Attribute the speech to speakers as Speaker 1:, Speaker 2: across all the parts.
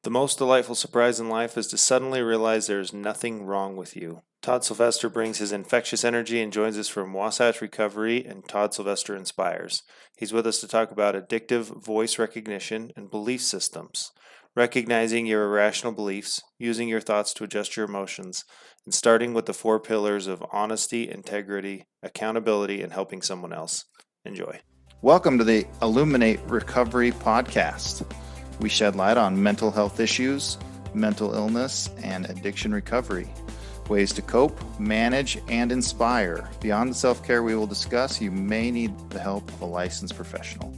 Speaker 1: The most delightful surprise in life is to suddenly realize there is nothing wrong with you. Todd Sylvester brings his infectious energy and joins us from Wasatch Recovery and Todd Sylvester Inspires. He's with us to talk about addictive voice recognition and belief systems, recognizing your irrational beliefs, using your thoughts to adjust your emotions, and starting with the 4 pillars of honesty, integrity, accountability, and helping someone else. Enjoy.
Speaker 2: Welcome to the Illuminate Recovery Podcast. We shed light on mental health issues, mental illness, and addiction recovery. Ways to cope, manage, and inspire. Beyond the self-care we will discuss, you may need the help of a licensed professional.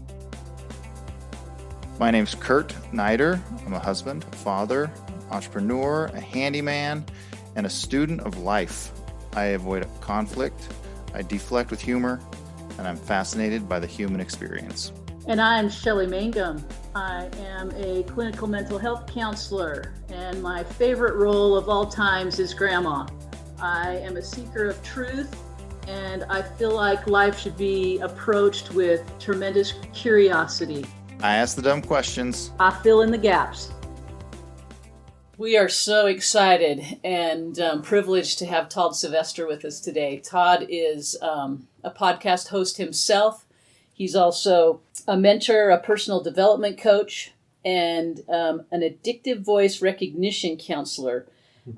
Speaker 2: My name's Kurt Nider. I'm a husband, father, entrepreneur, a handyman, and a student of life. I avoid conflict, I deflect with humor, and I'm fascinated by the human experience.
Speaker 3: And I'm Shelley Mangum. I am a clinical mental health counselor, and my favorite role of all times is grandma. I am a seeker of truth, and I feel like life should be approached with tremendous curiosity.
Speaker 2: I ask the dumb questions.
Speaker 3: I fill in the gaps.
Speaker 4: We are so excited and privileged to have Todd Sylvester with us today. Todd is a podcast host himself. He's also a mentor, a personal development coach, and an addictive voice recognition counselor.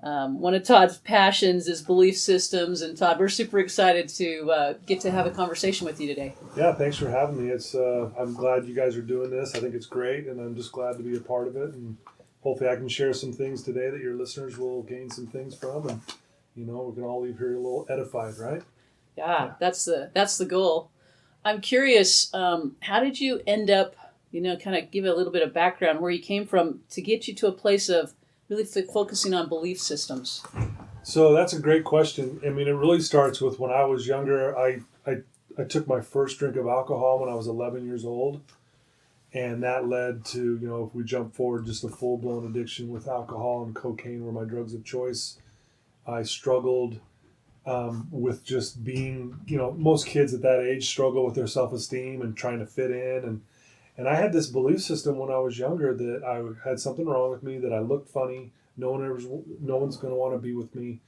Speaker 4: One of Todd's passions is belief systems. And Todd, we're super excited to get to have a conversation with you today.
Speaker 5: Yeah, thanks for having me. I'm glad you guys are doing this. I think it's great, and I'm just glad to be a part of it. And hopefully I can share some things today that your listeners will gain some things from. And, we can all leave here a little edified, right?
Speaker 4: Yeah, that's the goal. I'm curious, how did you end up, kind of give a little bit of background where you came from to get you to a place of really focusing on belief systems?
Speaker 5: So that's a great question. I mean, it really starts with when I was younger. I took my first drink of alcohol when I was 11 years old. And that led to, if we jump forward, just a full-blown addiction with alcohol and cocaine were my drugs of choice. I struggled with just being, most kids at that age struggle with their self-esteem and trying to fit in. And I had this belief system when I was younger that I had something wrong with me, that I looked funny, no one's going to want to be with me.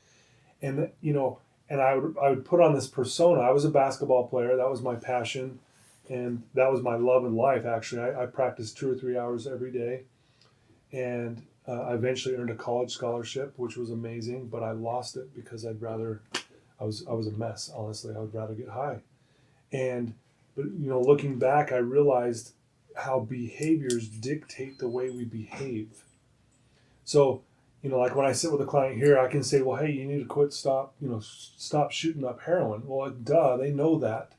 Speaker 5: And, and I would put on this persona. I was a basketball player. That was my passion. And that was my love in life, actually. I practiced 2 or 3 hours every day. And I eventually earned a college scholarship, which was amazing. But I lost it because I was a mess, honestly. I would rather get high. But looking back, I realized how behaviors dictate the way we behave. So, like when I sit with a client here, I can say, well, hey, you need to stop shooting up heroin. Well, duh, they know that.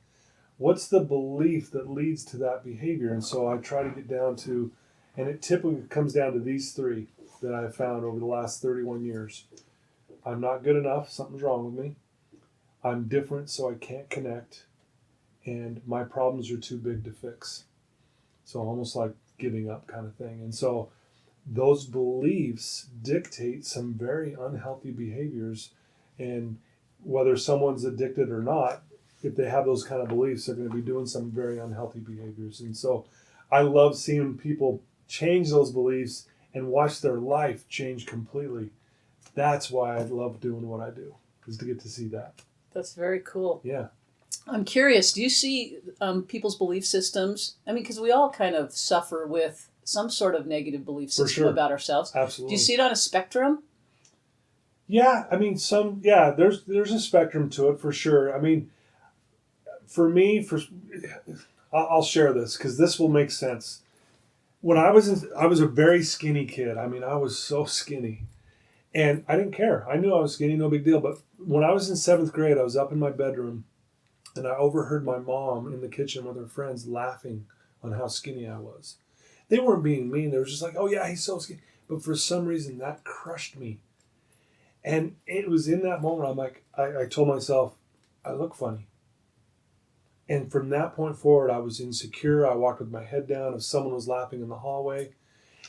Speaker 5: What's the belief that leads to that behavior? And so I try to get down to, and it typically comes down to these 3 that I've found over the last 31 years. I'm not good enough. Something's wrong with me. I'm different, so I can't connect. And my problems are too big to fix. So almost like giving up kind of thing. And so those beliefs dictate some very unhealthy behaviors. And whether someone's addicted or not, if they have those kind of beliefs, they're going to be doing some very unhealthy behaviors. And so I love seeing people change those beliefs and watch their life change completely. That's why I love doing what I do, is to get to see that.
Speaker 4: That's very cool.
Speaker 5: Yeah.
Speaker 4: I'm curious, do you see people's belief systems? I mean, because we all kind of suffer with some sort of negative belief system about ourselves.
Speaker 5: Absolutely.
Speaker 4: Do you see it on a spectrum?
Speaker 5: Yeah, I mean, there's a spectrum to it for sure. I mean, for me, I'll share this because this will make sense. When I was a very skinny kid. I mean, I was so skinny, and I didn't care. I knew I was skinny, no big deal. But when I was in 7th grade, I was up in my bedroom, and I overheard my mom in the kitchen with her friends laughing on how skinny I was. They weren't being mean. They were just like, "Oh yeah, he's so skinny." But for some reason, that crushed me. And it was in that moment, I'm like, I told myself, I look funny. And from that point forward, I was insecure. I walked with my head down if someone was laughing in the hallway.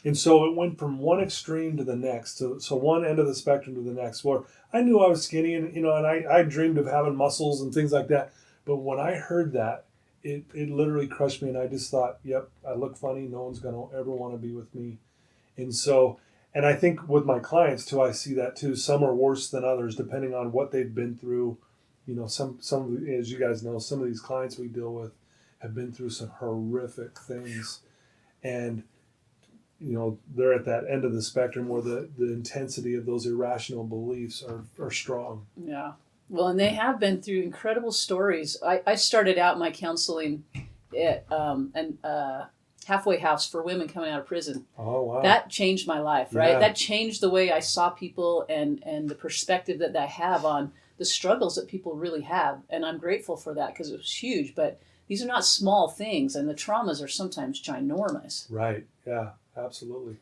Speaker 5: And so it went from one extreme to the next, so one end of the spectrum to the next, where I knew I was skinny and I dreamed of having muscles and things like that. But when I heard that, it literally crushed me, and I just thought, yep, I look funny. No one's going to ever want to be with me. And so, and I think with my clients too, I see that too. Some are worse than others depending on what they've been through. You know, some as you guys know, some of these clients we deal with have been through some horrific things, and you know, they're at that end of the spectrum where the intensity of those irrational beliefs are strong.
Speaker 4: Yeah. Well, and they have been through incredible stories. I started out my counseling at an halfway house for women coming out of prison.
Speaker 5: Oh, wow.
Speaker 4: That changed my life, right?
Speaker 5: Yeah.
Speaker 4: That changed the way I saw people and the perspective that I have on the struggles that people really have. And I'm grateful for that because it was huge. But these are not small things, and the traumas are sometimes ginormous.
Speaker 5: Right. Yeah, absolutely.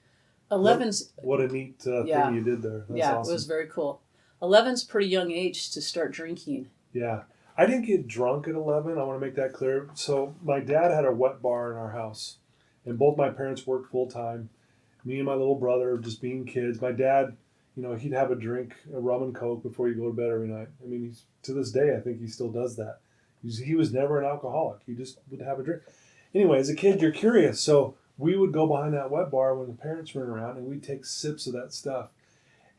Speaker 4: 11's...
Speaker 5: What a neat thing you did there. That's awesome.
Speaker 4: It was very cool. 11's pretty young age to start drinking.
Speaker 5: Yeah. I didn't get drunk at 11. I want to make that clear. So my dad had a wet bar in our house, and both my parents worked full time. Me and my little brother just being kids. My dad, you know, he'd have a drink, a rum and Coke before he'd go to bed every night. I mean, to this day, I think he still does that. He was never an alcoholic. He just would have a drink. Anyway, as a kid, you're curious. So we would go behind that wet bar when the parents weren't around, and we'd take sips of that stuff.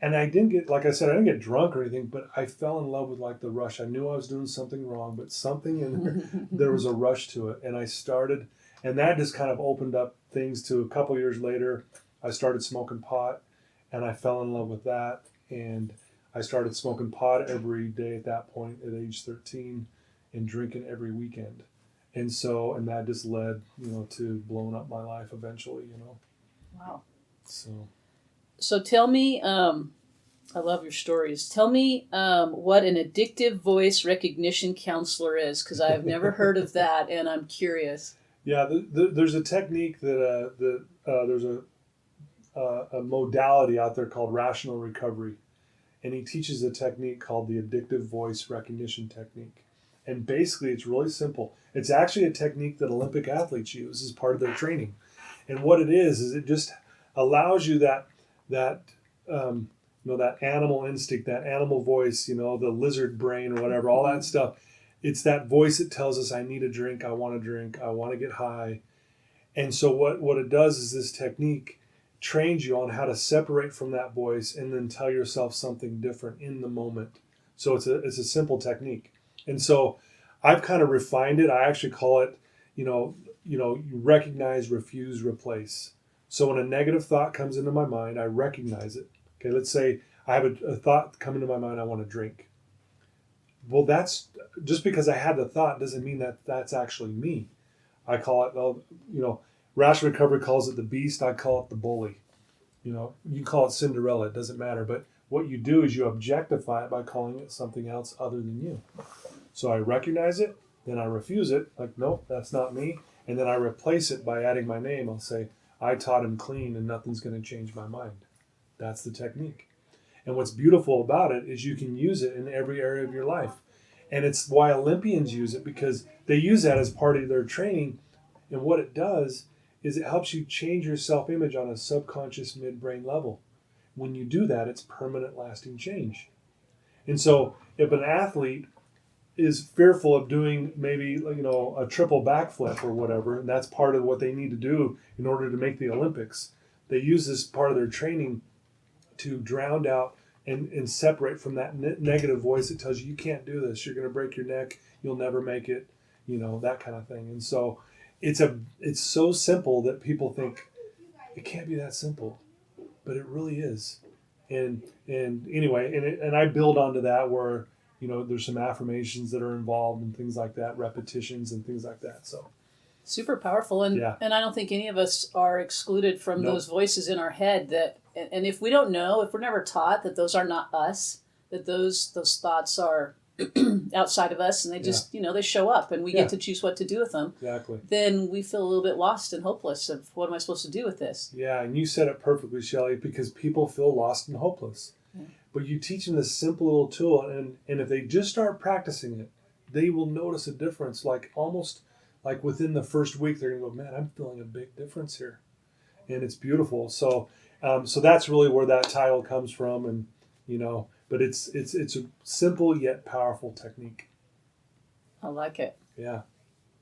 Speaker 5: And I didn't get, like I said, I didn't get drunk or anything, but I fell in love with like the rush. I knew I was doing something wrong, but something in there was a rush to it. And I started, and that just kind of opened up things to a couple years later. I started smoking pot, and I fell in love with that. And I started smoking pot every day at that point at age 13 and drinking every weekend. And so, and that just led, you know, to blowing up my life eventually, you know.
Speaker 4: Wow.
Speaker 5: So
Speaker 4: tell me, I love your stories. Tell me what an addictive voice recognition counselor is, because I've never heard of that, and I'm curious.
Speaker 5: Yeah, there's a technique that there's a modality out there called rational recovery, and he teaches a technique called the addictive voice recognition technique. And basically, it's really simple. It's actually a technique that Olympic athletes use as part of their training. And what it is it just allows you that you know, that animal instinct, that animal voice, you know, the lizard brain or whatever, all that stuff. It's that voice that tells us, I need a drink, I want to get high. And so what it does is this technique trains you on how to separate from that voice and then tell yourself something different in the moment. So it's a simple technique. And so I've kind of refined it. I actually call it, you recognize, refuse, replace. So when a negative thought comes into my mind, I recognize it. Okay, let's say I have a thought come into my mind, I want to drink. Well, that's just because I had the thought doesn't mean that that's actually me. I call it, Rational Recovery calls it the beast. I call it the bully. You know, you call it Cinderella. It doesn't matter. But what you do is you objectify it by calling it something else other than you. So I recognize it, then I refuse it. Like, nope, that's not me. And then I replace it by adding my name. I'll say, I taught him clean and nothing's going to change my mind. That's the technique. And what's beautiful about it is you can use it in every area of your life. And it's why Olympians use it, because they use that as part of their training. And what it does is it helps you change your self-image on a subconscious midbrain level. When you do that, it's permanent, lasting change. And so if an athlete is fearful of doing maybe, a triple backflip or whatever, and that's part of what they need to do in order to make the Olympics, they use this part of their training to drown out and separate from that negative voice that tells you can't do this, you're going to break your neck, you'll never make it, that kind of thing. And so it's so simple that people think it can't be that simple, but it really is. And anyway, and I build onto that where there's some affirmations that are involved and things like that, repetitions and things like that. So
Speaker 4: super powerful, and I don't think any of us are excluded from those voices in our head that. And if we don't know, if we're never taught that those are not us, that those thoughts are outside of us, and they just, they show up, and we get to choose what to do with them.
Speaker 5: Exactly.
Speaker 4: Then we feel a little bit lost and hopeless of what am I supposed to do with this?
Speaker 5: Yeah, and you said it perfectly, Shelley, because people feel lost and hopeless. Yeah. But you teach them this simple little tool, and if they just start practicing it, they will notice a difference, almost like within the first week, they're going to go, man, I'm feeling a big difference here. And it's beautiful. So that's really where that title comes from, and but it's a simple yet powerful technique.
Speaker 4: I like it.
Speaker 5: Yeah.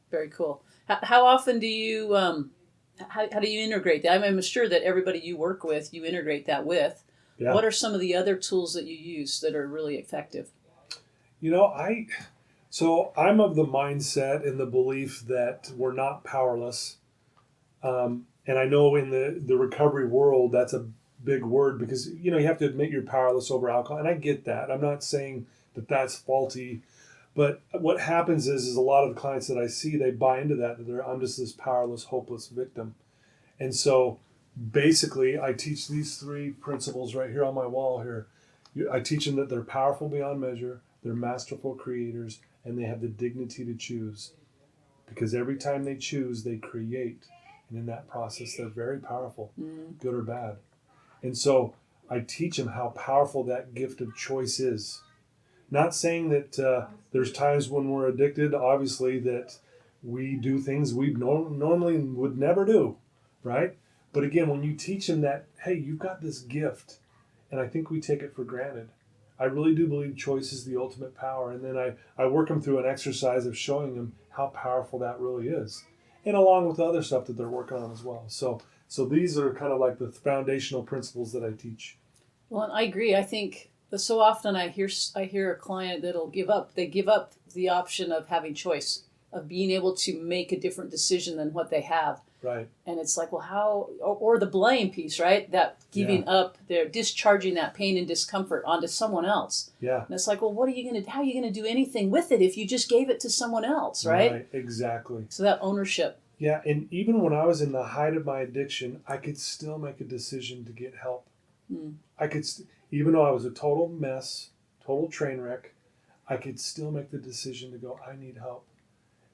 Speaker 4: Very cool. How often do you how do you integrate that? I'm sure that everybody you work with, you integrate that with.
Speaker 5: Yeah.
Speaker 4: What are some of the other tools that you use that are really effective?
Speaker 5: So I'm of the mindset and the belief that we're not powerless. And I know in the recovery world, that's a big word because, you have to admit you're powerless over alcohol. And I get that. I'm not saying that that's faulty. But what happens is a lot of the clients that I see, they buy into that I'm just this powerless, hopeless victim. And so basically, I teach these 3 principles right here on my wall here. I teach them that they're powerful beyond measure, they're masterful creators, and they have the dignity to choose. Because every time they choose, they create. And in that process, they're very powerful, good or bad. And so I teach them how powerful that gift of choice is. Not saying that there's times when we're addicted, obviously, that we do things we normally would never do, right? But again, when you teach them that, hey, you've got this gift, and I think we take it for granted. I really do believe choice is the ultimate power. And then I work them through an exercise of showing them how powerful that really is. And along with the other stuff that they're working on as well. So these are kind of like the foundational principles that I teach.
Speaker 4: Well, and I agree. I think that so often I hear a client that'll give up. They give up the option of having choice, of being able to make a different decision than what they have.
Speaker 5: Right.
Speaker 4: And it's like, well, how, or the blame piece, right? That giving up, they're discharging that pain and discomfort onto someone else.
Speaker 5: Yeah.
Speaker 4: And it's like, well, how are you going to do anything with it if you just gave it to someone else, right?
Speaker 5: Right, exactly.
Speaker 4: So that ownership.
Speaker 5: Yeah, and even when I was in the height of my addiction, I could still make a decision to get help. I could, even though I was a total mess, total train wreck, I could still make the decision to go, I need help.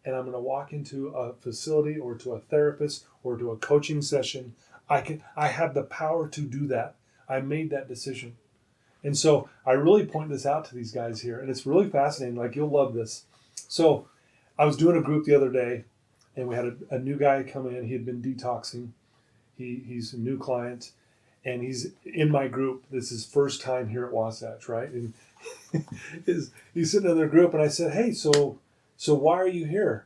Speaker 5: And I'm going to walk into a facility or to a therapist or to a coaching session. I have the power to do that. I made that decision. And so I really point this out to these guys here. And it's really fascinating. Like, you'll love this. So I was doing a group the other day, and we had a new guy come in. He had been detoxing. He's a new client, and he's in my group. This is his first time here at Wasatch, right? And he's sitting in their group, and I said, hey, so why are you here?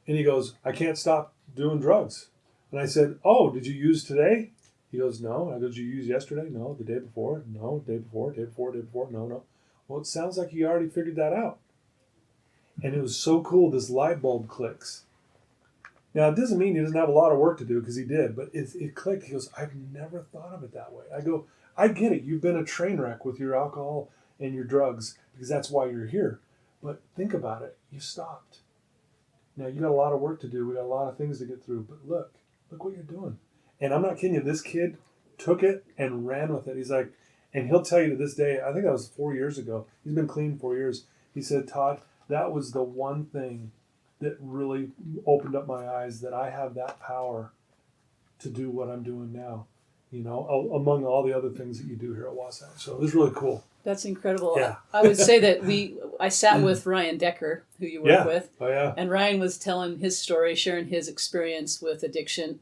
Speaker 5: And he goes, I can't stop doing drugs. And I said, oh, did you use today? He goes, no. I go, did you use yesterday? No. The day before? No. Day before? Day before? Day before? No. Well, it sounds like you already figured that out. And it was so cool, this light bulb clicks. Now, it doesn't mean he doesn't have a lot of work to do, because he did, but it clicked. He goes, I've never thought of it that way. I go, I get it. You've been a train wreck with your alcohol and your drugs, because that's why you're here. But think about it. You stopped. Now, you got a lot of work to do. We got a lot of things to get through. But look what you're doing. And I'm not kidding you. This kid took it and ran with it. He's like, and he'll tell you to this day, I think that was 4 years ago. He's been clean 4 years. He said, Todd, that was the one thing that really opened up my eyes, that I have that power to do what I'm doing now, among all the other things that you do here at Wasatch. So it was really cool.
Speaker 4: That's incredible.
Speaker 5: Yeah.
Speaker 4: I would say that I sat with Ryan Decker, who you work with.
Speaker 5: Oh, yeah.
Speaker 4: And Ryan was telling his story, sharing his experience with addiction.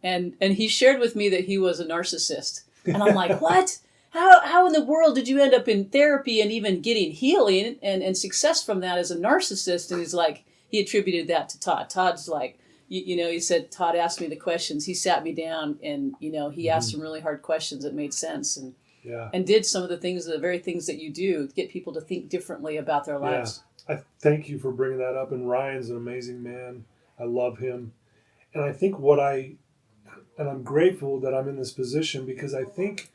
Speaker 4: and he shared with me that he was a narcissist. And I'm like, what? How in the world did you end up in therapy and even getting healing and success from that as a narcissist? And he's like, he attributed that to Todd. Todd's like, he said, Todd asked me the questions. He sat me down and, he asked some really hard questions that made sense. And did some of the very things that you do, get people to think differently about their lives.
Speaker 5: Yeah. I thank you for bringing that up. And Ryan's an amazing man. I love him. And I think and I'm grateful that I'm in this position, because I think,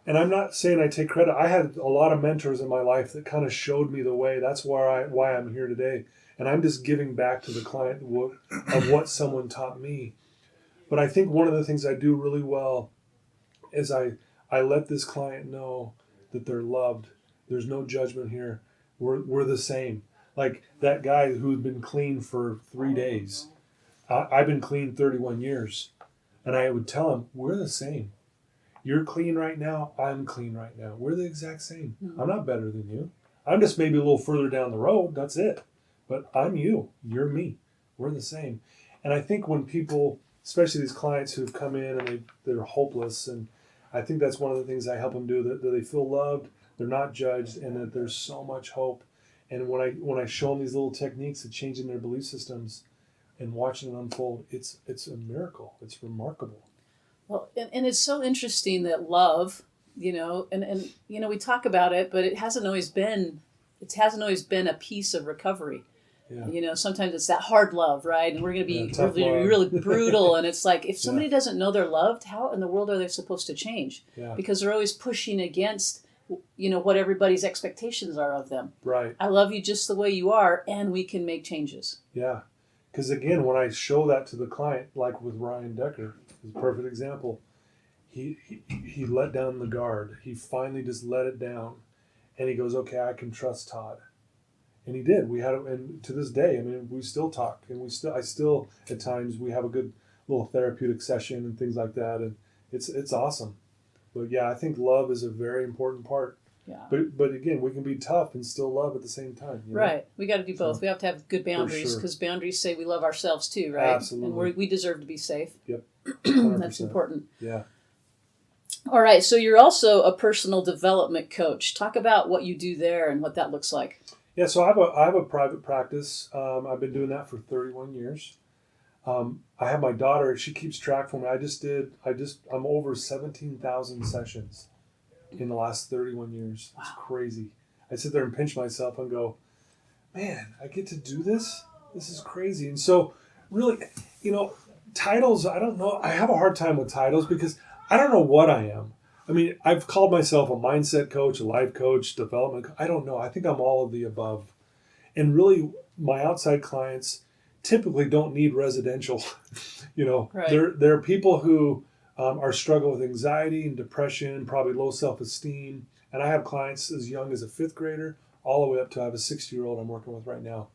Speaker 5: and I'm not saying I take credit, I had a lot of mentors in my life that kind of showed me the way. That's why I'm here today. And I'm just giving back to the client of what someone taught me. But I think one of the things I do really well is I let this client know that they're loved. There's no judgment here. We're the same. Like that guy who'd been clean for 3 days. I've been clean 31 years. And I would tell him, we're the same. You're clean right now. I'm clean right now. We're the exact same. Mm-hmm. I'm not better than you. I'm just maybe a little further down the road. That's it. But I'm you. You're me. We're the same. And I think when people, especially these clients who've come in and they're hopeless, and I think that's one of the things I help them do, that they feel loved, they're not judged, and that there's so much hope. And when I show them these little techniques of changing their belief systems, and watching it unfold, it's a miracle. It's remarkable.
Speaker 4: Well, and it's so interesting that love, and we talk about it, but it hasn't always been a piece of recovery.
Speaker 5: Yeah.
Speaker 4: Sometimes it's that hard love, right? And we're going to be
Speaker 5: tough love.
Speaker 4: really brutal. And it's like, if somebody doesn't know they're loved, how in the world are they supposed to change?
Speaker 5: Yeah.
Speaker 4: Because they're always pushing against, what everybody's expectations are of them.
Speaker 5: Right.
Speaker 4: I love you just the way you are, and we can make changes.
Speaker 5: Yeah. Because again, when I show that to the client, like with Ryan Decker, is a perfect example. He let down the guard. He finally just let it down. And he goes, okay, I can trust Todd. And he did. We had, and to this day, I mean, we still talk, and I still at times we have a good little therapeutic session and things like that, and it's awesome. But yeah, I think love is a very important part.
Speaker 4: Yeah.
Speaker 5: But again, we can be tough and still love at the same time.
Speaker 4: Right. We got to do both.
Speaker 5: So,
Speaker 4: we have to have good boundaries, because boundaries say we love ourselves too, right?
Speaker 5: Absolutely.
Speaker 4: And we deserve to be safe.
Speaker 5: Yep. 100%.
Speaker 4: That's important.
Speaker 5: Yeah.
Speaker 4: All right. So you're also a personal development coach. Talk about what you do there and what that looks like.
Speaker 5: Yeah, so I have a private practice. I've been doing that for 31 years. I have my daughter. She keeps track for me. I'm over 17,000 sessions in the last 31 years. It's crazy. I sit there and pinch myself and go, man, I get to do this? This is crazy. And so really, titles, I don't know. I have a hard time with titles because I don't know what I am. I mean, I've called myself a mindset coach, a life coach, development coach. I don't know. I think I'm all of the above. And really, my outside clients typically don't need residential.
Speaker 4: Right.
Speaker 5: There are people who are struggling with anxiety and depression, probably low self-esteem. And I have clients as young as a 5th grader, all the way up to I have a 60-year-old I'm working with right now.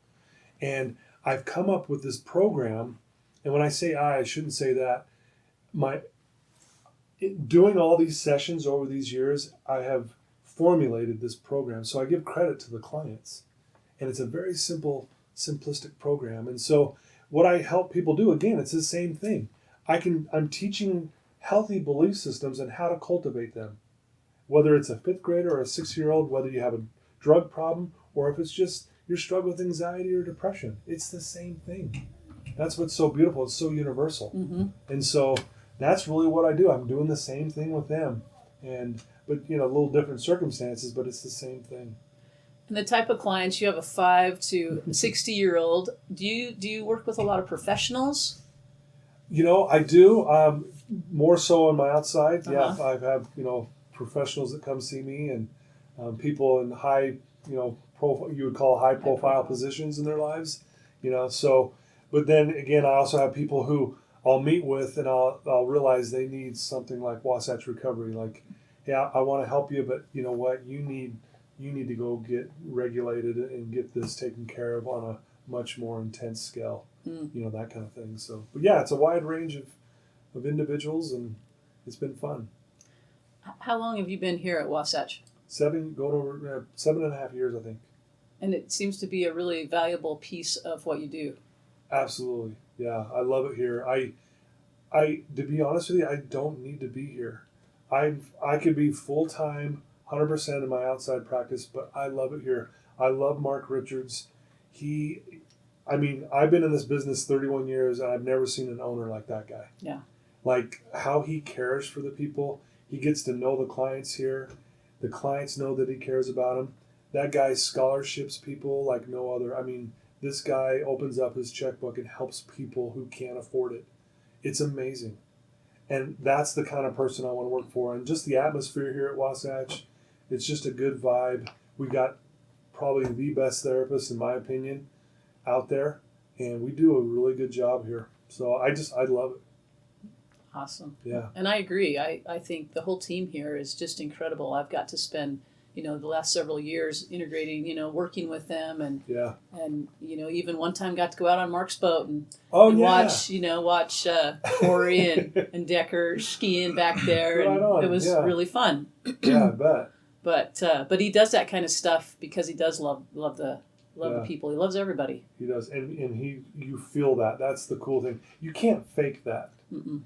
Speaker 5: And I've come up with this program. And when I say I shouldn't say that. Doing all these sessions over these years, I have formulated this program. So I give credit to the clients. And it's a very simplistic program. And so what I help people do, again, it's the same thing. I'm teaching healthy belief systems and how to cultivate them. Whether it's a 5th grader or a 6-year-old, whether you have a drug problem, or if it's just you're struggling with anxiety or depression, it's the same thing. That's what's so beautiful. It's so universal.
Speaker 4: Mm-hmm.
Speaker 5: And so that's really what I do. I'm doing the same thing with them, but a little different circumstances, but it's the same thing.
Speaker 4: And the type of clients, you have a 5 to 60-year-old. Do you work with a lot of professionals?
Speaker 5: I do. More so on my outside.
Speaker 4: Uh-huh.
Speaker 5: Yeah, I've had professionals that come see me, and people in high profile, you would call high profile positions in their lives. So, but then again, I also have people who I'll meet with, and I'll realize they need something like Wasatch Recovery. Like, yeah, I want to help you, but you know what? You need to go get regulated and get this taken care of on a much more intense scale. That kind of thing. So, but yeah, it's a wide range of individuals, and it's been fun.
Speaker 4: How long have you been here at Wasatch?
Speaker 5: 7.5 years, I think.
Speaker 4: And it seems to be a really valuable piece of what you do.
Speaker 5: Absolutely. Yeah, I love it here. I to be honest with you, I don't need to be here. I could be full-time, 100% in my outside practice, but I love it here. I love Mark Richards. I've been in this business 31 years, and I've never seen an owner like that guy.
Speaker 4: Yeah.
Speaker 5: Like how he cares for the people. He gets to know the clients here. The clients know that he cares about them. That guy scholarships people like no other. This guy opens up his checkbook and helps people who can't afford it. It's amazing. And that's the kind of person I want to work for. And just the atmosphere here at Wasatch, it's just a good vibe. We got probably the best therapist, in my opinion, out there. And we do a really good job here. So I love it.
Speaker 4: Awesome.
Speaker 5: Yeah.
Speaker 4: And I agree. I think the whole team here is just incredible. I've got to spend the last several years integrating, working with them, and even one time got to go out on Mark's boat and watch Corey and Decker skiing back there, and it was really fun.
Speaker 5: Yeah, I bet.
Speaker 4: But he does that kind of stuff because he does love the people. He loves everybody.
Speaker 5: He does, and you feel that. That's the cool thing. You can't fake that.
Speaker 4: Mm-mm.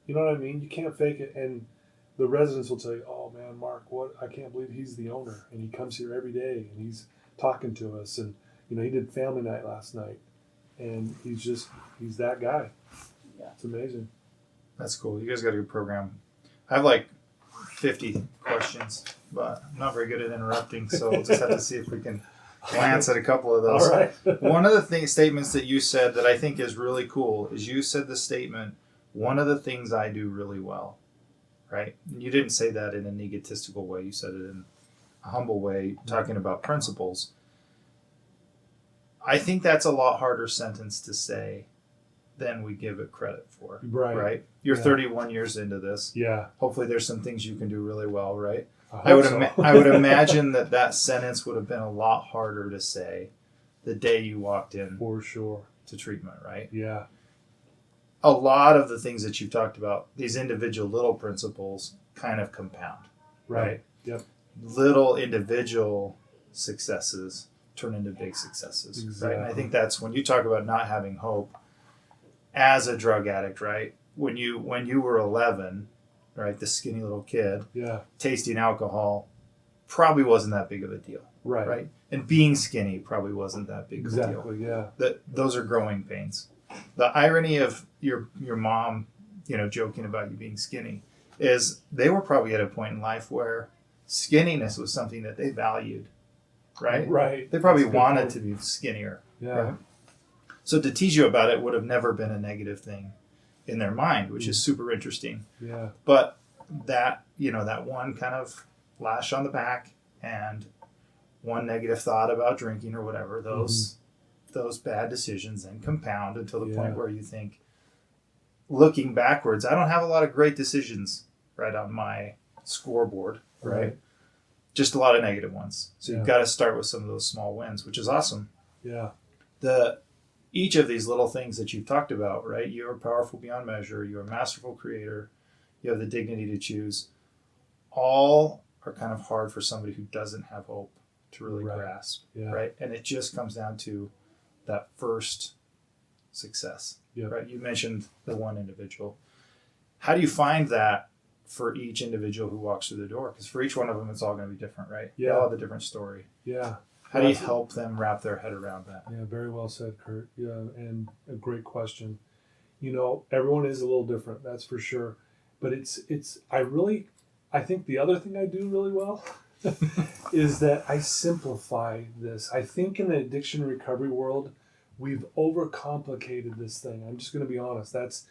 Speaker 5: You know what I mean? You can't fake it, and the residents will tell you, "Oh man, Mark, I can't believe he's the owner, and he comes here every day, and he's talking to us, and he did family night last night." and he's that guy.
Speaker 4: Yeah.
Speaker 5: It's amazing.
Speaker 2: That's cool. You guys got a good program. I have like 50 questions, but I'm not very good at interrupting, so we'll just have to see if we can glance at a couple of those.
Speaker 5: All right.
Speaker 2: One of the statements that you said that I think is really cool is you said the statement, one of the things I do really well, right? And you didn't say that in an egotistical way. You said it in a humble way, talking about principles. I think that's a lot harder sentence to say than we give it credit for.
Speaker 5: Right.
Speaker 2: You're
Speaker 5: Yeah.
Speaker 2: 31 years into this.
Speaker 5: Yeah.
Speaker 2: Hopefully there's some things you can do really well, right?
Speaker 5: I
Speaker 2: would
Speaker 5: hope so.
Speaker 2: I would imagine that sentence would have been a lot harder to say the day you walked in
Speaker 5: For sure.
Speaker 2: to treatment, right?
Speaker 5: Yeah.
Speaker 2: A lot of the things that you've talked about, these individual little principles kind of compound, right?
Speaker 5: Yep.
Speaker 2: Little individual successes turn into big successes, right? And I
Speaker 5: Exactly.
Speaker 2: think that's when you talk about not having hope as a drug addict, right? When you were 11, right, the skinny little kid,
Speaker 5: Yeah.
Speaker 2: tasting alcohol probably wasn't that big of a deal,
Speaker 5: Right.
Speaker 2: right? And being skinny probably wasn't that big of a deal.
Speaker 5: Exactly. Yeah.
Speaker 2: Those are growing pains. The irony of your mom, joking about you being skinny, is they were probably at a point in life where skinniness was something that they valued, right?
Speaker 5: Right.
Speaker 2: They probably
Speaker 5: That's a good
Speaker 2: wanted
Speaker 5: point.
Speaker 2: to be skinnier.
Speaker 5: Yeah.
Speaker 2: Right? So to tease you about it would have never been a negative thing in their mind, which is super interesting.
Speaker 5: Yeah.
Speaker 2: But that one kind of lash on the back and one negative thought about drinking or whatever, those bad decisions then compound until the point
Speaker 5: Yeah.
Speaker 2: where you think, looking backwards, I don't have a lot of great decisions right on my scoreboard, right? Just a lot of negative ones. So
Speaker 5: Yeah.
Speaker 2: you've got to start with some of those small wins, which is awesome.
Speaker 5: Yeah.
Speaker 2: Each of these little things that you've talked about, right? You are powerful beyond measure. You're a masterful creator. You have the dignity to choose. All are kind of hard for somebody who doesn't have hope to really
Speaker 5: Right.
Speaker 2: grasp,
Speaker 5: Yeah.
Speaker 2: right? And it just comes down to that first success,
Speaker 5: Yeah.
Speaker 2: right? You mentioned the one individual. How do you find that for each individual who walks through the door? Because for each one of them, it's all going to be different, right? They all have a different story.
Speaker 5: Yeah.
Speaker 2: How do you help them wrap their head around that?
Speaker 5: Yeah, very well said, Kurt. Yeah, and a great question. Everyone is a little different, that's for sure. But I think the other thing I do really well is that I simplify this. I think in the addiction recovery world, we've overcomplicated this thing. I'm just going to be honest. That's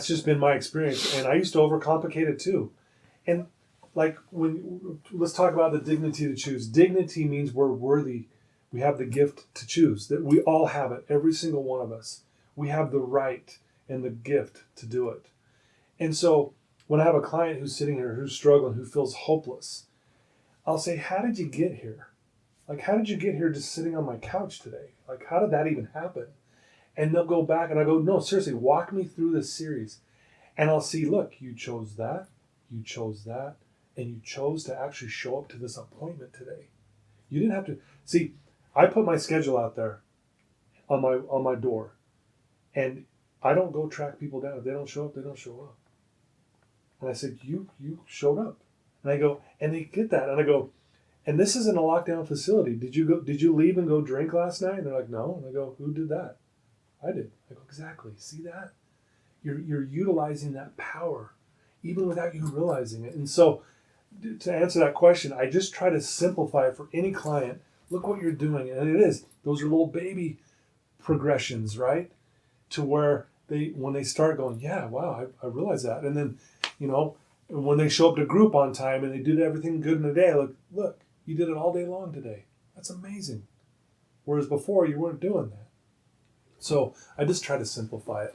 Speaker 5: just been my experience. And I used to overcomplicate it too. And let's talk about the dignity to choose. Dignity means we're worthy. We have the gift to choose. That we all have it. Every single one of us. We have the right and the gift to do it. And so when I have a client who's sitting here, who's struggling, who feels hopeless, I'll say, how did you get here? How did you get here just sitting on my couch today? How did that even happen? And they'll go back and I go, no, seriously, walk me through this series. And I'll see, look, you chose that, and you chose to actually show up to this appointment today. You didn't have to. See, I put my schedule out there on my door, and I don't go track people down. If they don't show up, they don't show up. And I said, you showed up. And I go, and they get that. And I go, and this isn't a lockdown facility. Did you leave and go drink last night? And they're like, no. And I go, who did that? I did. I go, exactly. See that? You're utilizing that power, even without you realizing it. And so to answer that question, I just try to simplify it for any client. Look what you're doing. And it is. Those are little baby progressions, right? To where when they start going, yeah, wow, I realize that. And then, when they show up to group on time and they did everything good in the day, look, you did it all day long today. That's amazing. Whereas before you weren't doing that. So I just try to simplify it.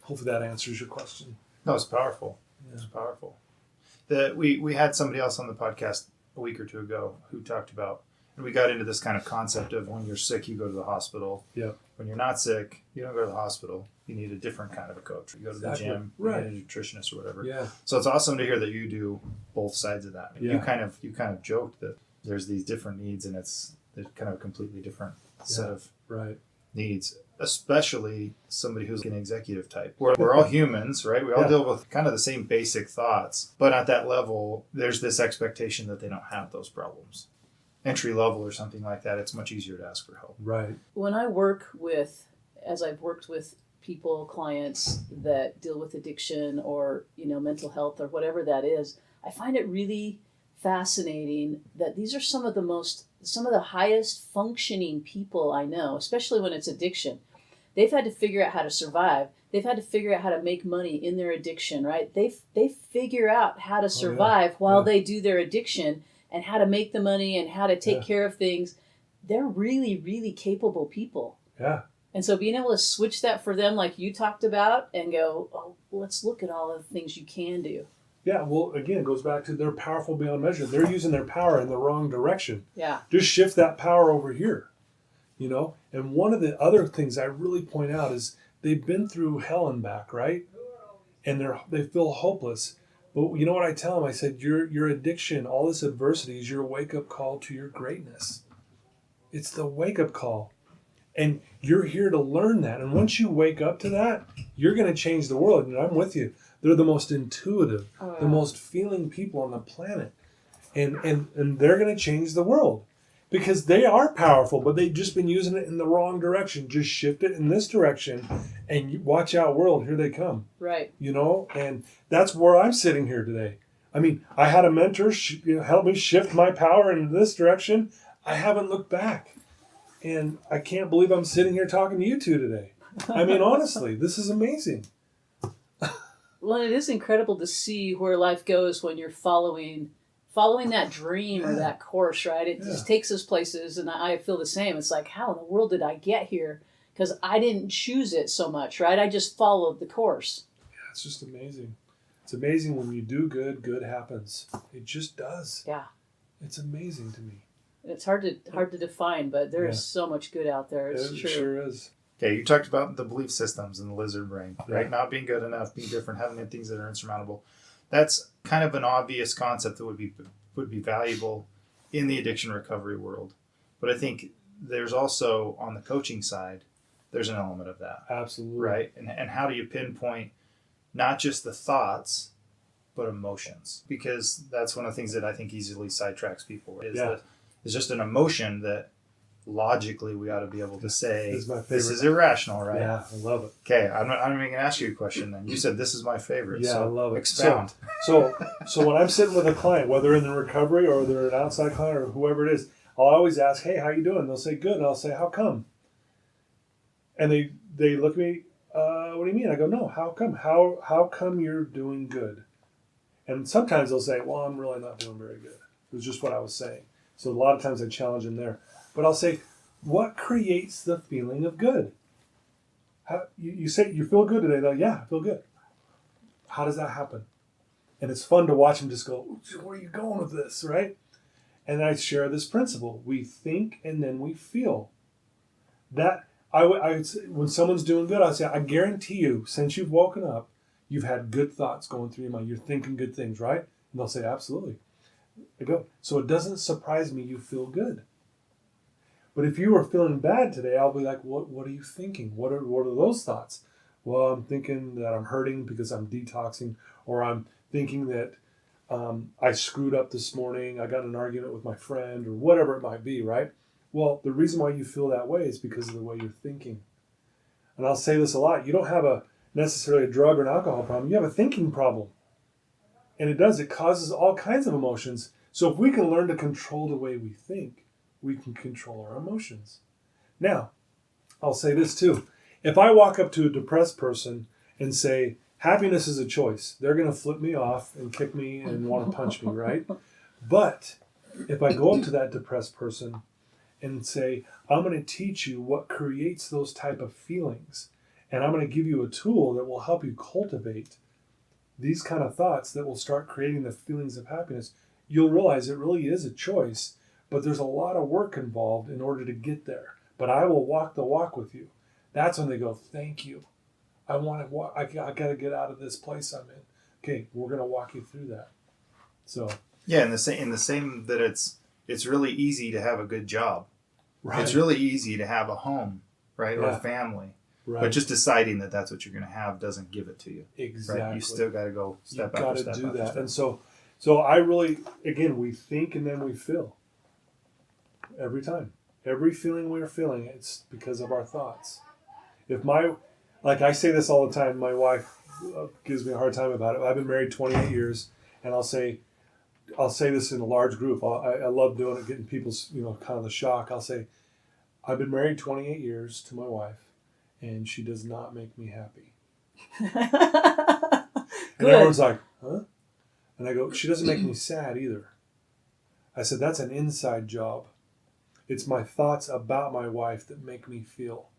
Speaker 5: Hopefully that answers your question.
Speaker 2: No, it's powerful.
Speaker 5: Yeah.
Speaker 2: It's powerful. We had somebody else on the podcast a week or two ago who talked about, and we got into this kind of concept of when you're sick, you go to the hospital.
Speaker 5: Yeah.
Speaker 2: When you're not sick, you don't go to the hospital. You need a different kind of a coach. You go to
Speaker 5: Exactly.
Speaker 2: the gym,
Speaker 5: Right.
Speaker 2: you need a nutritionist or whatever.
Speaker 5: Yeah.
Speaker 2: So it's awesome to hear that you do both sides of that.
Speaker 5: Yeah.
Speaker 2: You kind of joked that there's these different needs, and it's kind of a completely different set of
Speaker 5: Right.
Speaker 2: needs, especially somebody who's an executive type. We're all humans, right? We all
Speaker 5: Yeah.
Speaker 2: deal with kind of the same basic thoughts, but at that level, there's this expectation that they don't have those problems. entry level or something like that, it's much easier to ask for help.
Speaker 5: Right.
Speaker 4: When I work with, as I've worked with people, clients that deal with addiction or, mental health or whatever that is, I find it really fascinating that these are some of the highest functioning people I know, especially when it's addiction. They've had to figure out how to survive. They've had to figure out how to make money in their addiction, right? They figure out how to survive while they do their addiction and how to make the money and how to take care of things. They're really, really capable people.
Speaker 5: Yeah.
Speaker 4: And so being able to switch that for them, like you talked about, and go, oh, let's look at all of the things you can do.
Speaker 5: Yeah, well, again, it goes back to they're powerful beyond measure. They're using their power in the wrong direction.
Speaker 4: Yeah. Just
Speaker 5: shift that power over here, And one of the other things I really point out is they've been through hell and back, right? And they feel hopeless. But you know what I tell them? I said, your addiction, all this adversity is your wake-up call to your greatness. It's the wake-up call. And you're here to learn that. And once you wake up to that, you're going to change the world. And I'm with you. They're the most intuitive, the most feeling people on the planet. And they're going to change the world. Because they are powerful, but they've just been using it in the wrong direction. Just shift it in this direction, and you watch out, world, here they come.
Speaker 4: Right.
Speaker 5: And that's where I'm sitting here today. I mean, I had a mentor help me shift my power in this direction. I haven't looked back. And I can't believe I'm sitting here talking to you two today. I mean, honestly, this is amazing.
Speaker 4: Well, it is incredible to see where life goes when you're following that dream or that course, right? It just takes us places, and I feel the same. It's like, how in the world did I get here? Because I didn't choose it so much, right? I just followed the course.
Speaker 5: Yeah, it's just amazing. It's amazing when you do good, good happens. It just does.
Speaker 4: Yeah.
Speaker 5: It's amazing to me.
Speaker 4: It's hard to define, but there is so much good out there. It's true.
Speaker 5: It sure is.
Speaker 2: Okay, you talked about the belief systems in the lizard brain, right? Not being good enough, being different, having things that are insurmountable. That's kind of an obvious concept that would be valuable in the addiction recovery world. But I think there's also, on the coaching side, there's an element of that.
Speaker 5: Absolutely.
Speaker 2: Right? And how do you pinpoint not just the thoughts, but emotions? Because that's one of the things that I think easily sidetracks people. It's just an emotion that logically we ought to be able to say, this is irrational, right?
Speaker 5: Yeah, I love it.
Speaker 2: Okay, I'm even going to ask you a question then. You said this is my favorite.
Speaker 5: Yeah,
Speaker 2: so
Speaker 5: I love it.
Speaker 2: Expound.
Speaker 5: So when I'm sitting with a client, whether in the recovery or they're an outside client or whoever it is, I'll always ask, hey, how you doing? They'll say, good. And I'll say, how come? And they look at me, what do you mean? I go, no, how come? How come you're doing good? And sometimes they'll say, well, I'm really not doing very good. It was just what I was saying. So a lot of times I challenge them there. But I'll say, what creates the feeling of good? You say, you feel good today? They're like, yeah, I feel good. How does that happen? And it's fun to watch them just go, where are you going with this, right? And I share this principle. We think and then we feel. That I would say, when someone's doing good, I say, I guarantee you, since you've woken up, you've had good thoughts going through your mind. You're thinking good things, right? And they'll say, absolutely. I go, so it doesn't surprise me you feel good. But if you were feeling bad today, I'll be like, what are you thinking? What are those thoughts? Well, I'm thinking that I'm hurting because I'm detoxing, or I'm thinking that I screwed up this morning. I got in an argument with my friend, or whatever it might be, right? Well, the reason why you feel that way is because of the way you're thinking. And I'll say this a lot. You don't have necessarily a drug or an alcohol problem. You have a thinking problem. And it causes all kinds of emotions. So if we can learn to control the way we think, we can control our emotions. Now, I'll say this too. If I walk up to a depressed person and say, happiness is a choice, they're going to flip me off and kick me and want to punch me, right? But if I go up to that depressed person and say, I'm going to teach you what creates those type of feelings, and I'm going to give you a tool that will help you cultivate these kind of thoughts that will start creating the feelings of happiness, you'll realize it really is a choice. But there's a lot of work involved in order to get there. But I will walk the walk with you. That's when they go, thank you. I want to walk. I got to get out of this place I'm in. Okay, we're going to walk you through that. So
Speaker 2: yeah, in the same that it's really easy to have a good job. Right. It's really easy to have a home, right, or a family. Right. But just deciding that that's what you're going to have doesn't give it to you.
Speaker 5: Exactly.
Speaker 2: Right? You still got to go step after step.
Speaker 5: You've got to do that. And so I really, again, we think and then we feel. every time. Every feeling we're feeling, it's because of our thoughts. I say this all the time, my wife gives me a hard time about it. I've been married 28 years, and I'll say this in a large group. I love doing it, getting people's, kind of the shock. I'll say, I've been married 28 years to my wife, and she does not make me happy. And everyone's like, huh? And I go, she doesn't make me sad either. I said, that's an inside job. It's my thoughts about my wife that make me feel.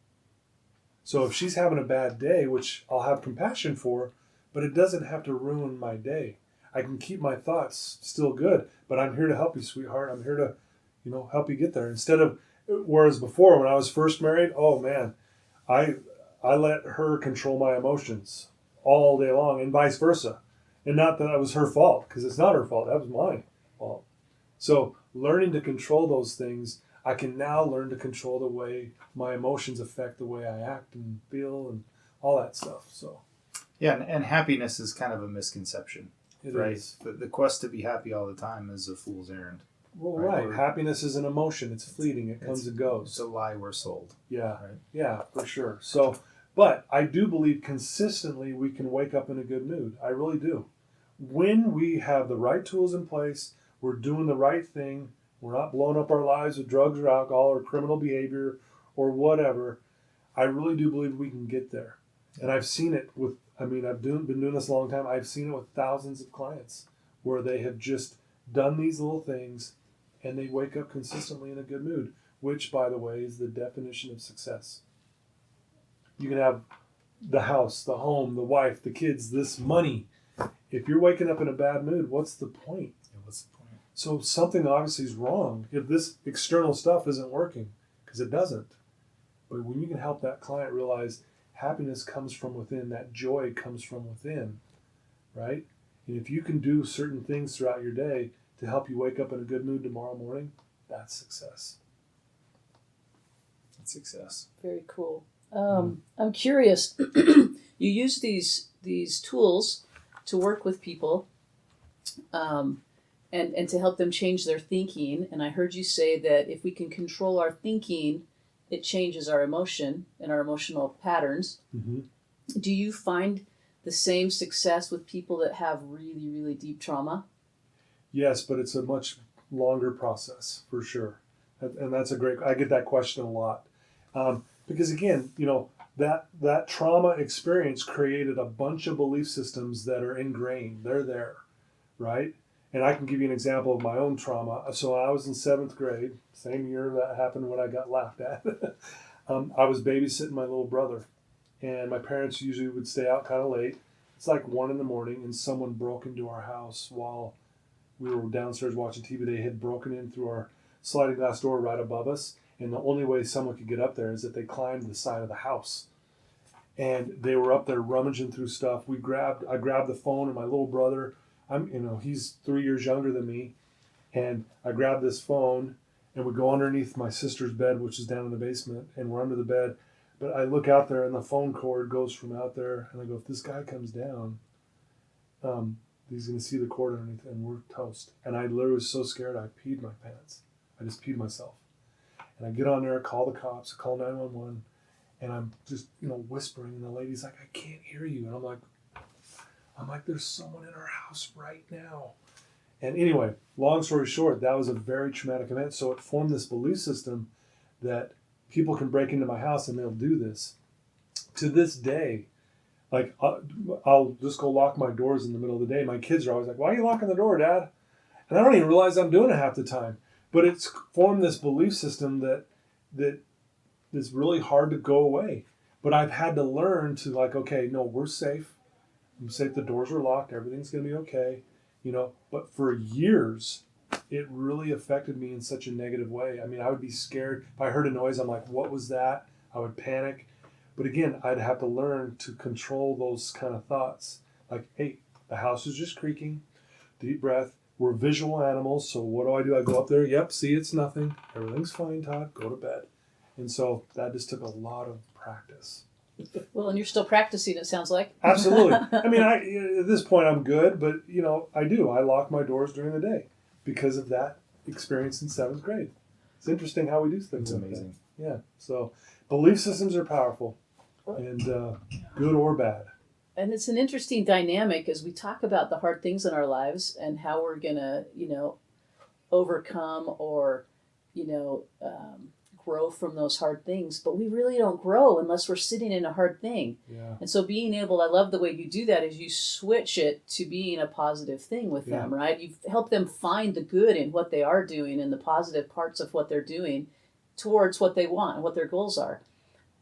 Speaker 5: So if she's having a bad day, which I'll have compassion for, but it doesn't have to ruin my day. I can keep my thoughts still good, but I'm here to help you, sweetheart. I'm here to, help you get there. Whereas before, when I was first married, oh man, I let her control my emotions all day long, and vice versa. And not that it was her fault, because it's not her fault. That was my fault. So learning to control those things, I can now learn to control the way my emotions affect the way I act and feel and all that stuff. So
Speaker 2: yeah, and happiness is kind of a misconception, right?
Speaker 5: Is.
Speaker 2: The quest to be happy all the time is a fool's errand.
Speaker 5: Well, right. Happiness is an emotion. It's fleeting. It comes and goes.
Speaker 2: It's a lie we're sold.
Speaker 5: Yeah.
Speaker 2: Right?
Speaker 5: Yeah, for sure. So, but I do believe consistently we can wake up in a good mood. I really do. When we have the right tools in place, we're doing the right thing, we're not blowing up our lives with drugs or alcohol or criminal behavior or whatever, I really do believe we can get there. And I've seen it I've been doing this a long time. I've seen it with thousands of clients where they have just done these little things and they wake up consistently in a good mood, which, by the way, is the definition of success. You can have the house, the home, the wife, the kids, this money. If you're waking up in a bad mood, what's the point?
Speaker 2: Yeah, what's the point?
Speaker 5: So something obviously is wrong if this external stuff isn't working, because it doesn't. But when you can help that client realize happiness comes from within, that joy comes from within, right? And if you can do certain things throughout your day to help you wake up in a good mood tomorrow morning, that's success.
Speaker 2: That's success.
Speaker 4: Very cool. I'm curious. You use these tools to work with people, and to help them change their thinking. And I heard you say that if we can control our thinking, it changes our emotion and our emotional patterns.
Speaker 5: Mm-hmm.
Speaker 4: Do you find the same success with people that have really, really deep trauma?
Speaker 5: Yes, but it's a much longer process for sure. And that's I get that question a lot. Because again, that trauma experience created a bunch of belief systems that are ingrained. They're there, right? And I can give you an example of my own trauma. So I was in 7th grade, same year that happened when I got laughed at. I was babysitting my little brother, and my parents usually would stay out kind of late. It's like 1 a.m, and someone broke into our house while we were downstairs watching TV. They had broken in through our sliding glass door right above us, and the only way someone could get up there is that they climbed the side of the house. And they were up there rummaging through stuff. I grabbed the phone, and my little brother, he's 3 years younger than me, and I grabbed this phone, and we go underneath my sister's bed, which is down in the basement, and we're under the bed. But I look out there, and the phone cord goes from out there, and I go, if this guy comes down, he's going to see the cord underneath, and we're toast. And I literally was so scared, I peed my pants. I just peed myself. And I get on there, call the cops, call 911, and I'm just, whispering, and the lady's like, I can't hear you. And I'm like, there's someone in our house right now. And anyway, long story short, that was a very traumatic event. So it formed this belief system that people can break into my house and they'll do this. To this day, like, I'll just go lock my doors in the middle of the day. My kids are always like, why are you locking the door, Dad? And I don't even realize I'm doing it half the time. But it's formed this belief system that is really hard to go away. But I've had to learn to okay, no, we're safe. I'm safe. The doors are locked. Everything's going to be okay. But for years, it really affected me in such a negative way. I mean, I would be scared. If I heard a noise, I'm like, what was that? I would panic. But again, I'd have to learn to control those kind of thoughts. Like, hey, the house is just creaking. Deep breath. We're visual animals, so what do? I go up there, yep, see, it's nothing. Everything's fine, Todd, go to bed. And so that just took a lot of practice.
Speaker 4: Well, and you're still practicing, it sounds like.
Speaker 5: Absolutely. I mean, at this point, I'm good, but, I lock my doors during the day because of that experience in 7th grade. It's interesting how we do things.
Speaker 2: It's
Speaker 5: like that.
Speaker 2: amazing.
Speaker 5: Yeah. So belief systems are powerful, and good or bad.
Speaker 4: And it's an interesting dynamic as we talk about the hard things in our lives and how we're going to, overcome or, grow from those hard things. But we really don't grow unless we're sitting in a hard thing.
Speaker 5: Yeah.
Speaker 4: And so I love the way you do that is you switch it to being a positive thing with them, right? You help them find the good in what they are doing and the positive parts of what they're doing towards what they want and what their goals are.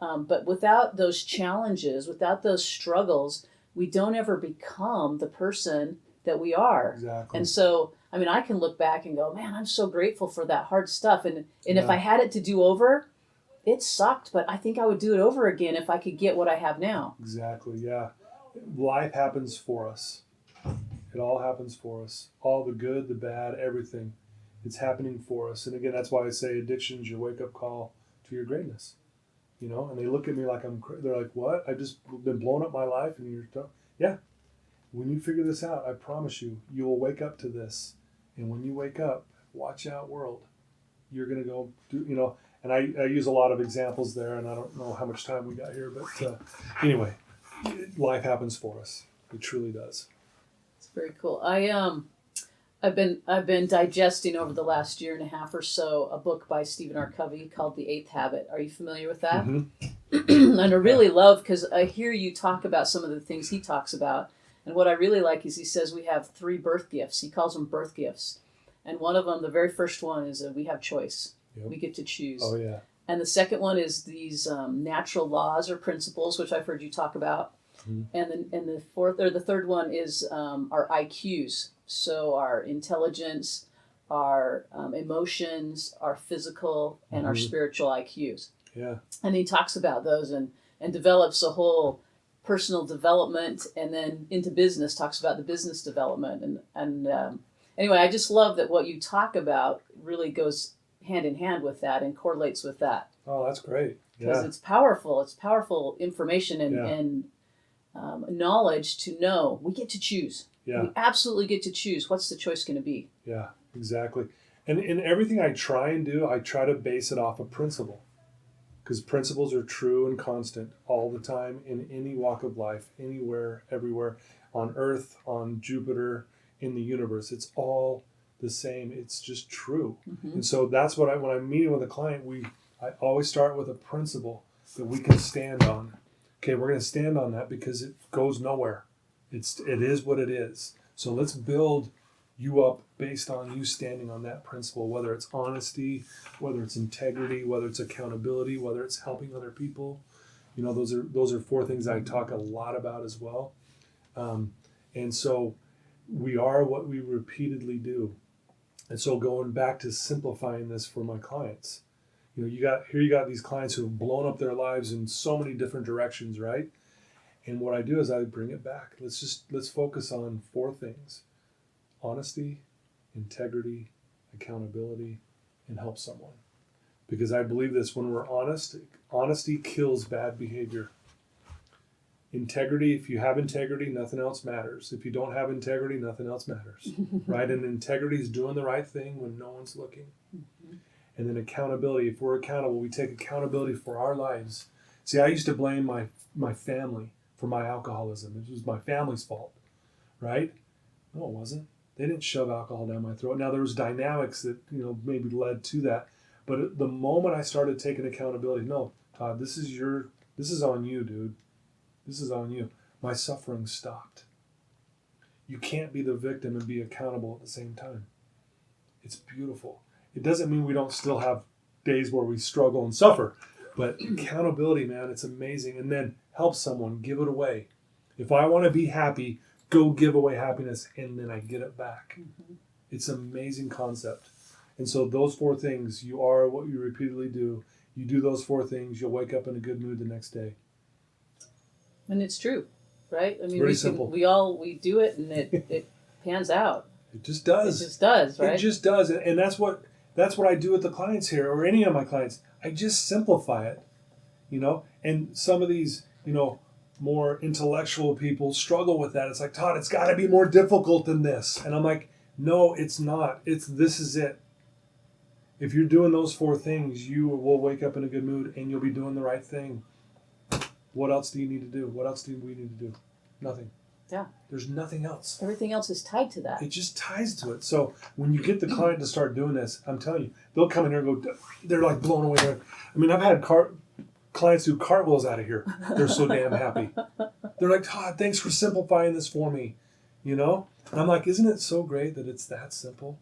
Speaker 4: But without those challenges, without those struggles, we don't ever become the person that we are.
Speaker 5: Exactly.
Speaker 4: And so, I can look back and go, man, I'm so grateful for that hard stuff. And if I had it to do over, it sucked, but I think I would do it over again if I could get what I have now.
Speaker 5: Exactly, yeah. Life happens for us. It all happens for us. All the good, the bad, everything. It's happening for us. And again, that's why I say addiction is your wake-up call to your greatness. And they look at me like they're like, what? I've just been blowing up my life and you're yeah. When you figure this out, I promise you will wake up to this. And when you wake up, watch out, world. You're going to go do, and I use a lot of examples there, and I don't know how much time we got here, but anyway, life happens for us. It truly does.
Speaker 4: It's very cool. I've been digesting over the last year and a half or so a book by Stephen R. Covey called The Eighth Habit. Are you familiar with that?
Speaker 5: Mm-hmm.
Speaker 4: And I really love, because I hear you talk about some of the things he talks about. And what I really like is he says we have 3 birth gifts. He calls them birth gifts. And one of them, the very first one, is we have choice.
Speaker 5: Yep.
Speaker 4: We get to choose.
Speaker 5: Oh, yeah.
Speaker 4: And the second one is these natural laws or principles, which I've heard you talk about. Mm-hmm. And the third one is our IQs. So our intelligence, our emotions, our physical, and our spiritual IQs.
Speaker 5: Yeah.
Speaker 4: And he talks about those and develops a whole personal development, and then into business, talks about the business development. And anyway, I just love that what you talk about really goes hand in hand with that and correlates with that.
Speaker 5: Oh, that's great.
Speaker 4: Because it's powerful. It's powerful information and knowledge to know we get to choose.
Speaker 5: Yeah.
Speaker 4: We absolutely get to choose. What's the choice going to be?
Speaker 5: Yeah, exactly. And in everything I try and do, I try to base it off a principle. Because principles are true and constant all the time in any walk of life, anywhere, everywhere, on Earth, on Jupiter, in the universe. It's all the same. It's just true. Mm-hmm. And so that's what when I'm meeting with a client, I always start with a principle that we can stand on. Okay, we're going to stand on that because it goes nowhere. It is what it is. So let's build you up based on you standing on that principle, whether it's honesty, whether it's integrity, whether it's accountability, whether it's helping other people. Those are 4 things I talk a lot about as well. And so we are what we repeatedly do. And so going back to simplifying this for my clients, you got these clients who have blown up their lives in so many different directions, right? And what I do is I bring it back. Let's focus on 4 things: honesty, integrity, accountability, and help someone. Because I believe this, when we're honest, honesty kills bad behavior. Integrity, if you have integrity, nothing else matters. If you don't have integrity, nothing else matters, right? And integrity is doing the right thing when no one's looking. Mm-hmm. And then accountability, if we're accountable, we take accountability for our lives. See, I used to blame my family for my alcoholism. It was my family's fault, right? No, it wasn't. They didn't shove alcohol down my throat. Now, there was dynamics that, maybe led to that. But at the moment I started taking accountability, no, Todd, this is on you, dude. This is on you. My suffering stopped. You can't be the victim and be accountable at the same time. It's beautiful. It doesn't mean we don't still have days where we struggle and suffer. But accountability, man, it's amazing. And then help someone, give it away. If I want to be happy, go give away happiness, and then I get it back. Mm-hmm. It's an amazing concept. And so those 4 things, you are what you repeatedly do. You do those 4 things, you'll wake up in a good mood the next day.
Speaker 4: And it's true, right? I mean,
Speaker 5: very simple.
Speaker 4: We do it, and it pans out.
Speaker 5: It just does.
Speaker 4: It just does, right?
Speaker 5: It just does. And that's what I do with the clients here, or any of my clients. I just simplify it, And some of these, more intellectual people struggle with that. It's like, Todd, it's got to be more difficult than this. And I'm like, no, it's not. This is it. if you're doing those 4 things, you will wake up in a good mood and you'll be doing the right thing. What else do you need to do? What else do we need to do? Nothing.
Speaker 4: Yeah.
Speaker 5: There's nothing else.
Speaker 4: Everything else is tied to that.
Speaker 5: It just ties to it. So when you get the client to start doing this, I'm telling you, they'll come in here and go, they're like blown away. I mean, I've had clients do cartwheels out of here. They're so damn happy. They're like, Todd, thanks for simplifying this for me. You know? And I'm like, isn't it so great that it's that simple?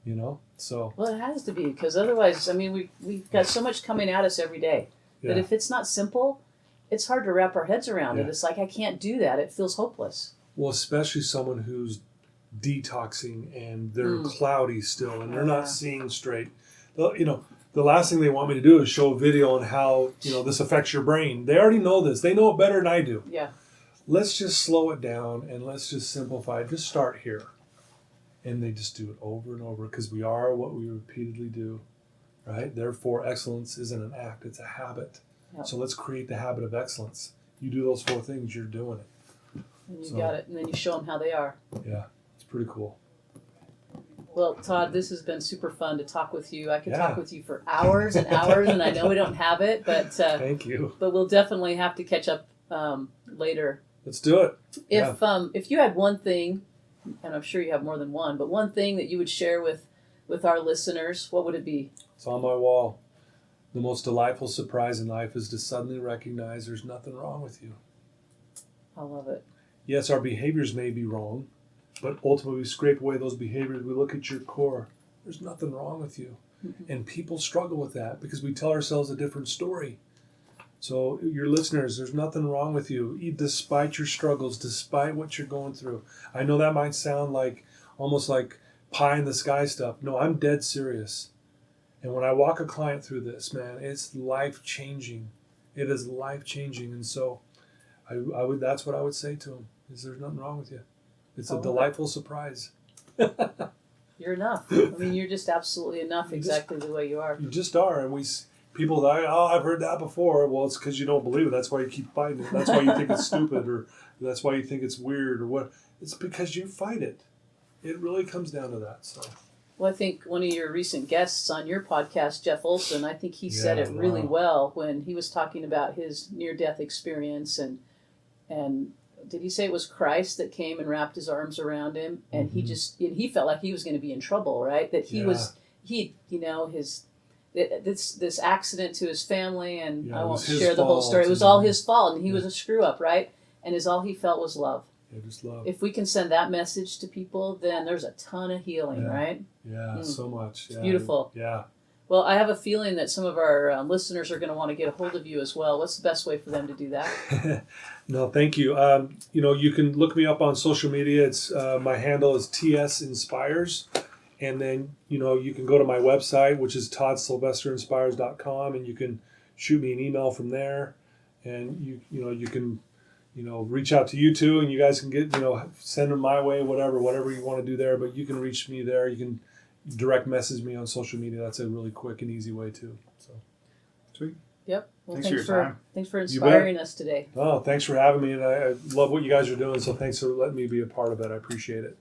Speaker 5: You know? So.
Speaker 4: Well, it has to be, because otherwise, I mean, we've got so much coming at us every day that if it's not simple, it's hard to wrap our heads around it. It's like, I can't do that. It feels hopeless.
Speaker 5: Well, especially someone who's detoxing and they're cloudy still and they're not seeing straight. You know, the last thing they want me to do is show a video on how, you know, this affects your brain. They already know this. They know it better than I do.
Speaker 4: Yeah.
Speaker 5: Let's just slow it down and let's just simplify it. Just start here. And they just do it over and over because we are what we repeatedly do, right? Therefore, excellence isn't an act, it's a habit. Yep. So let's create the habit of excellence. You do those 4 things, you're doing it.
Speaker 4: And you got it. And then you show them how they are.
Speaker 5: Yeah, it's pretty cool.
Speaker 4: Well, Todd, this has been super fun to talk with you. I could talk with you for hours and hours, and I know we don't have it, but
Speaker 5: thank you.
Speaker 4: But we'll definitely have to catch up later.
Speaker 5: Let's do it.
Speaker 4: If you had one thing, and I'm sure you have more than one, but one thing that you would share with our listeners, what would it be?
Speaker 5: It's on my wall. The most delightful surprise in life is to suddenly recognize there's nothing wrong with you.
Speaker 4: I love it.
Speaker 5: Yes, our behaviors may be wrong, but ultimately we scrape away those behaviors. We look at your core. There's nothing wrong with you. Mm-hmm. And people struggle with that because we tell ourselves a different story. So your listeners, there's nothing wrong with you, despite your struggles, despite what you're going through. I know that might sound like almost like pie in the sky stuff. No, I'm dead serious. And when I walk a client through this, man, it's life-changing. It is life-changing. And so I would. That's what I would say to them, is there's nothing wrong with you. It's a delightful surprise.
Speaker 4: You're enough. I mean, you're just absolutely enough exactly the way you are.
Speaker 5: You just are. And people die, I've heard that before. Well, it's because you don't believe it. That's why you keep fighting it. That's why you think it's stupid, or that's why you think it's weird, or what. It's because you fight it. It really comes down to that. So.
Speaker 4: Well, I think one of your recent guests on your podcast, Jeff Olson, I think he said it really well when he was talking about his near-death experience, and did he say it was Christ that came and wrapped his arms around him, and he felt like he was going to be in trouble, right? That this accident to his family, and I won't share the whole story. It was all his fault, and he was a screw up, right? And all he felt was love.
Speaker 5: Yeah, just love.
Speaker 4: If we can send that message to people, then there's a ton of healing, right?
Speaker 5: Yeah, so much.
Speaker 4: It's beautiful.
Speaker 5: Yeah.
Speaker 4: Well, I have a feeling that some of our listeners are going to want to get a hold of you as well. What's the best way for them to do that?
Speaker 5: No, thank you. You can look me up on social media. It's my handle is TS Inspires. And then, you can go to my website, which is toddsylvesterinspires.com, and you can shoot me an email from there. And you can reach out to you too, and you guys can get, send them my way, whatever you want to do there. But you can reach me there. You can direct message me on social media. That's a really quick and easy way too. So, sweet.
Speaker 4: Yep. Well,
Speaker 2: thanks for your time.
Speaker 4: Thanks for inspiring us today.
Speaker 5: Oh, thanks for having me, and I love what you guys are doing. So thanks for letting me be a part of it. I appreciate it.